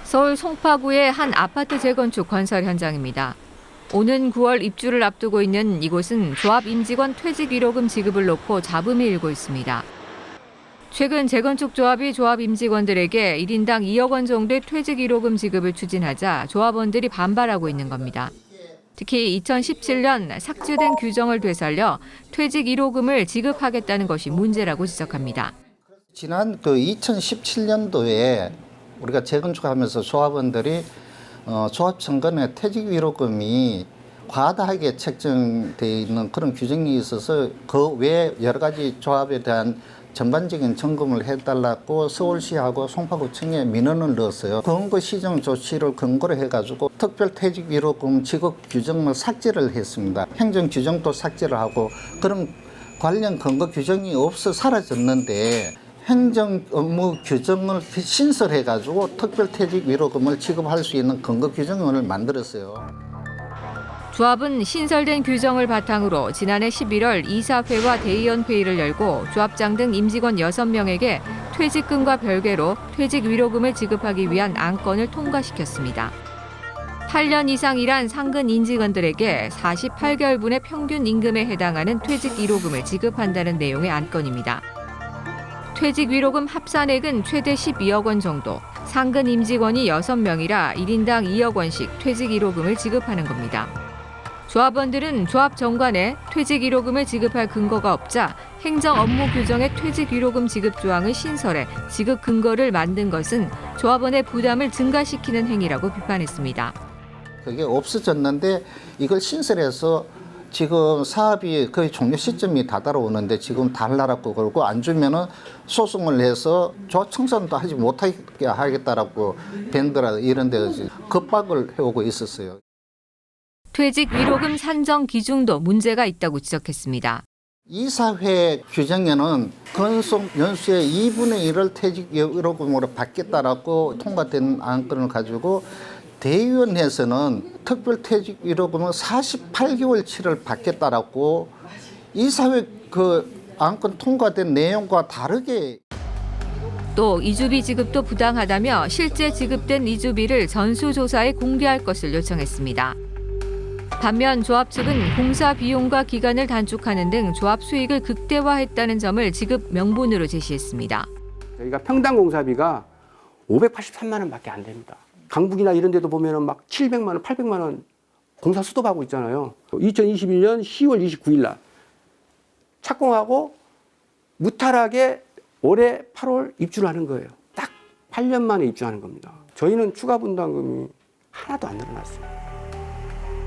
서울 송파구의 한 아파트 재건축 건설 현장입니다. 오는 9월 입주를 앞두고 있는 이곳은 조합 임직원 퇴직 위로금 지급을 놓고 잡음이 일고 있습니다. 최근 재건축 조합이 조합 임직원들에게 1인당 2억 원 정도의 퇴직 위로금 지급을 추진하자 조합원들이 반발하고 있는 겁니다. 특히 2017년 삭제된 규정을 되살려 퇴직 위로금을 지급하겠다는 것이 문제라고 지적합니다. 지난 2017년도에 우리가 재건축하면서 조합원들이 조합 정관에 퇴직 위로금이 과다하게 책정되어 있는 그런 규정이 있어서 그 외에 여러 가지 조합에 대한 전반적인 점검을 해달라고 서울시하고 송파구청에 민원을 넣었어요. 근거 시정 조치를 근거로 해가지고 특별 퇴직 위로금 지급 규정을 삭제를 했습니다. 행정 규정도 삭제를 하고 그런 관련 근거 규정이 없어 사라졌는데 행정 업무 규정을 신설해가지고 특별퇴직 위로금을 지급할 수 있는 근거 규정을 만들었어요. 조합은 신설된 규정을 바탕으로 지난해 11월 이사회와 대의원 회의를 열고 조합장 등 임직원 6명에게 퇴직금과 별개로 퇴직 위로금을 지급하기 위한 안건을 통과시켰습니다. 8년 이상 일한 상근 임직원들에게 48개월분의 평균 임금에 해당하는 퇴직 위로금을 지급한다는 내용의 안건입니다. 퇴직 위로금 합산액은 최대 12억 원 정도, 상근 임직원이 6명이라 1인당 2억 원씩 퇴직 위로금을 지급하는 겁니다. 조합원들은 조합 정관에 퇴직 위로금을 지급할 근거가 없자 행정 업무 규정의 퇴직 위로금 지급 조항을 신설해 지급 근거를 만든 것은 조합원의 부담을 증가시키는 행위라고 비판했습니다. 그게 없어졌는데 이걸 신설해서 지금 사업이 거의 종료 시점이 다다라오는데 지금 달라라고 그러고 안 주면은 소송을 해서 조합 청산도 하지 못하게 하겠다라고 밴드라 이런 데서 급박을 해오고 있었어요. 퇴직 위로금 산정 기준도 문제가 있다고 지적했습니다. 이사회 규정에는 건속 연수의 2분의 1을 퇴직 위로금으로 받겠다라고 통과된 안건을 가지고 대의원에서는 특별퇴직 위로금은 48개월치를 받겠다라고 이사회 그 안건 통과된 내용과 다르게 또 이주비 지급도 부당하다며 실제 지급된 이주비를 전수조사에 공개할 것을 요청했습니다. 반면 조합 측은 공사 비용과 기간을 단축하는 등 조합 수익을 극대화했다는 점을 지급 명분으로 제시했습니다. 저희가 평당 공사비가 583만 원밖에 안 됩니다. 강북이나 이런 데도 보면은 막 700만 원, 800만 원 공사 수도하고 있잖아요. 2021년 10월 29일 날 착공하고 무탈하게 올해 8월 입주를 하는 거예요. 딱 8년 만에 입주하는 겁니다. 저희는 추가 분담금이 하나도 안 늘어났어요.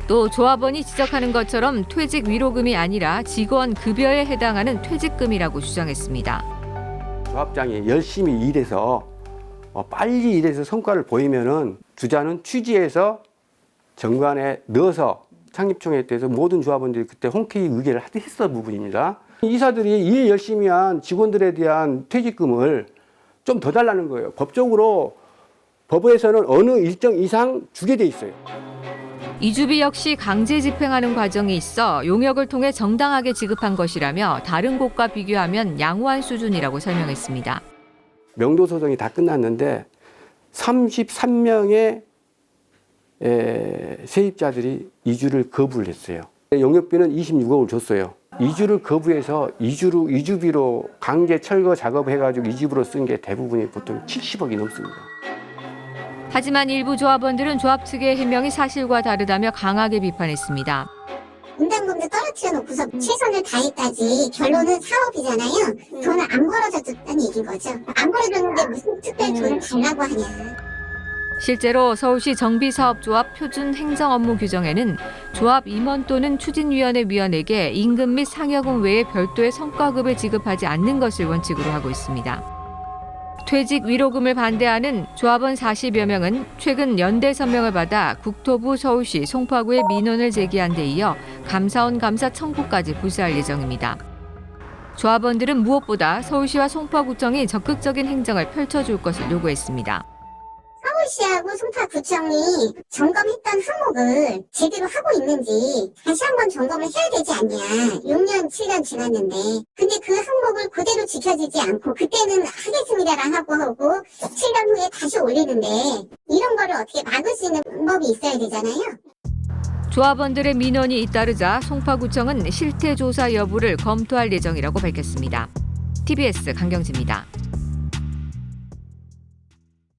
또 조합원이 지적하는 것처럼 퇴직 위로금이 아니라 직원 급여에 해당하는 퇴직금이라고 주장했습니다. 조합장이 열심히 일해서 빨리 일해서 성과를 보이면은 주자는 취지해서 정관에 넣어서 창립총회에 대해서 모든 조합원들이 그때 흔쾌히 의결을 했던 부분입니다. 이사들이 일 열심히 한 직원들에 대한 퇴직금을 좀 더 달라는 거예요. 법적으로 법에서는 어느 일정 이상 주게 돼 있어요. 이주비 역시 강제 집행하는 과정이 있어 용역을 통해 정당하게 지급한 것이라며 다른 곳과 비교하면 양호한 수준이라고 설명했습니다. 명도 소송이 다 끝났는데 33명의 세입자들이 이주를 거부를 했어요. 용역비는 26억을 줬어요. 이주를 거부해서 이주비로 강제 철거 작업해가지고 이주비로 쓴 게 대부분이 보통 70억이 넘습니다. 하지만 일부 조합원들은 조합 측의 해명이 사실과 다르다며 강하게 비판했습니다. 분담금도 떨어뜨려 놓고서 최선을 다했다지 결론은 사업이잖아요. 돈을 안 벌어줬다는 얘기인 거죠. 안 벌어줬는데 무슨 특별 돈을 달라고 하냐. 실제로 서울시 정비사업조합 표준 행정 업무 규정에는 조합 임원 또는 추진위원회 위원에게 임금 및 상여금 외에 별도의 성과급을 지급하지 않는 것을 원칙으로 하고 있습니다. 퇴직 위로금을 반대하는 조합원 40여 명은 최근 연대 서명을 받아 국토부 서울시 송파구에 민원을 제기한 데 이어 감사원 감사 청구까지 부수할 예정입니다. 조합원들은 무엇보다 서울시와 송파구청이 적극적인 행정을 펼쳐줄 것을 요구했습니다. 서울시하고 송파구청이 점검했던 항목을 제대로 하고 있는지 다시 한번 점검을 해야 되지 않냐. 6년, 7년 지났는데. 근데 그 항목을 그대로 지켜지지 않고 그때는 하겠습니다라 하고 7년 후에 다시 올리는데 이런 거를 어떻게 막을 수 있는 방법이 있어야 되잖아요. 조합원들의 민원이 잇따르자 송파구청은 실태 조사 여부를 검토할 예정이라고 밝혔습니다. TBS 강경지입니다.